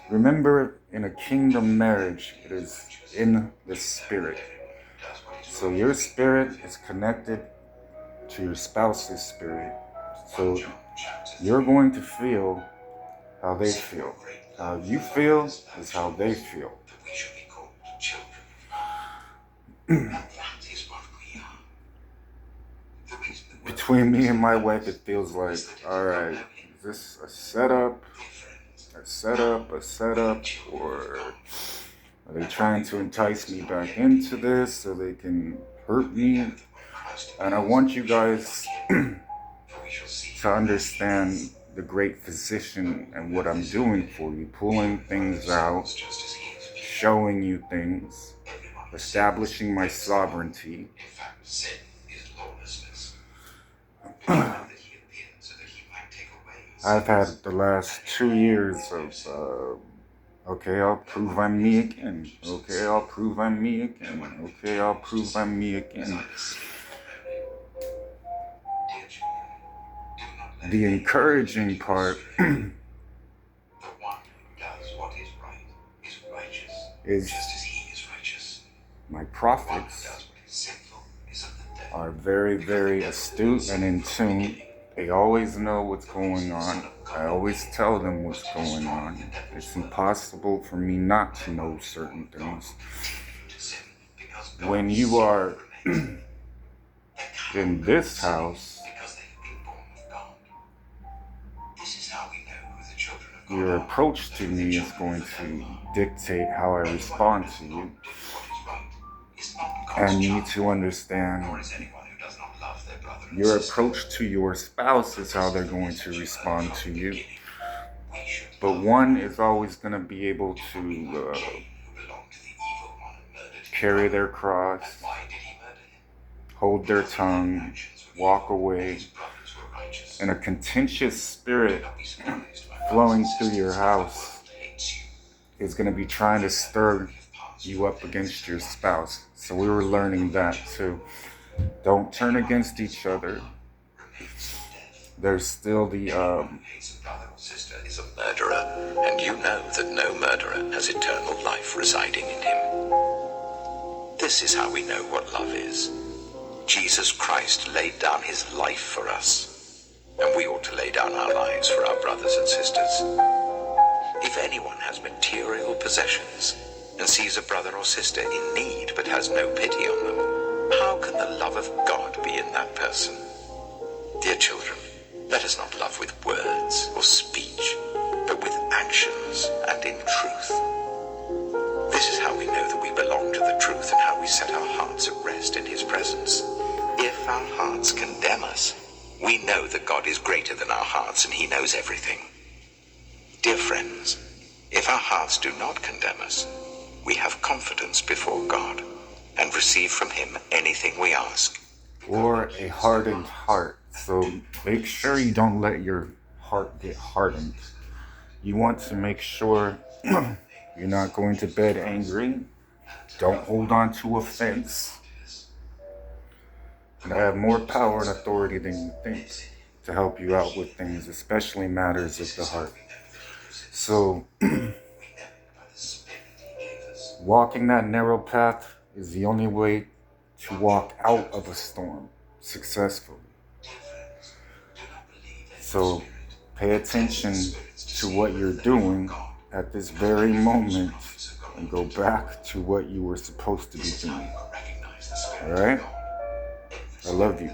Remember, in a kingdom marriage, it is in the spirit. So your spirit is connected to your spouse's spirit. So you're going to feel how they feel. How you feel is how they feel. Between me and my wife, it feels like, alright, is this a setup? A setup, or are they trying to entice me back into this so they can hurt me? And I want you guys to understand the great physician and what I'm doing for you, pulling things out, showing you things, establishing my sovereignty. I've had the last 2 years of, okay, I'll prove I'm me again. Okay, I'll prove I'm me again. Okay, I'll prove I'm me again. The encouraging part is my prophets are very, very astute and in tune. They always know what's going on. I always tell them what's going on. It's impossible for me not to know certain things. When you are in this house, your approach to me is going to dictate how I respond to you. And you need to understand your approach to your spouse is how they're going to respond to you. But one is always going to be able to carry their cross, hold their tongue, walk away, and a contentious spirit flowing through your house is going to be trying to stir you up against your spouse. So we were learning that too. Don't turn against each other. There's still the brother or sister is a murderer, and you know that no murderer has eternal life residing in him. This is how we know what love is. Jesus Christ laid down his life for us, and we ought to lay down our lives for our brothers and sisters. If anyone has material possessions and sees a brother or sister in need but has no pity on them, how can the love of God be in that person? Dear children, let us not love with words or speech, but with actions and in truth. This is how we know that we belong to the truth and how we set our hearts at rest in his presence. If our hearts condemn us, we know that God is greater than our hearts and he knows everything. Dear friends, if our hearts do not condemn us, we have confidence before God and receive from him anything we ask. Or a hardened heart. So make sure you don't let your heart get hardened. You want to make sure you're not going to bed angry. Don't hold on to offense. And I have more power and authority than you think to help you out with things, especially matters of the heart. So walking that narrow path is the only way to walk out of a storm successfully. So pay attention to what you're doing at this very moment and go back to what you were supposed to be doing. All right? I love you.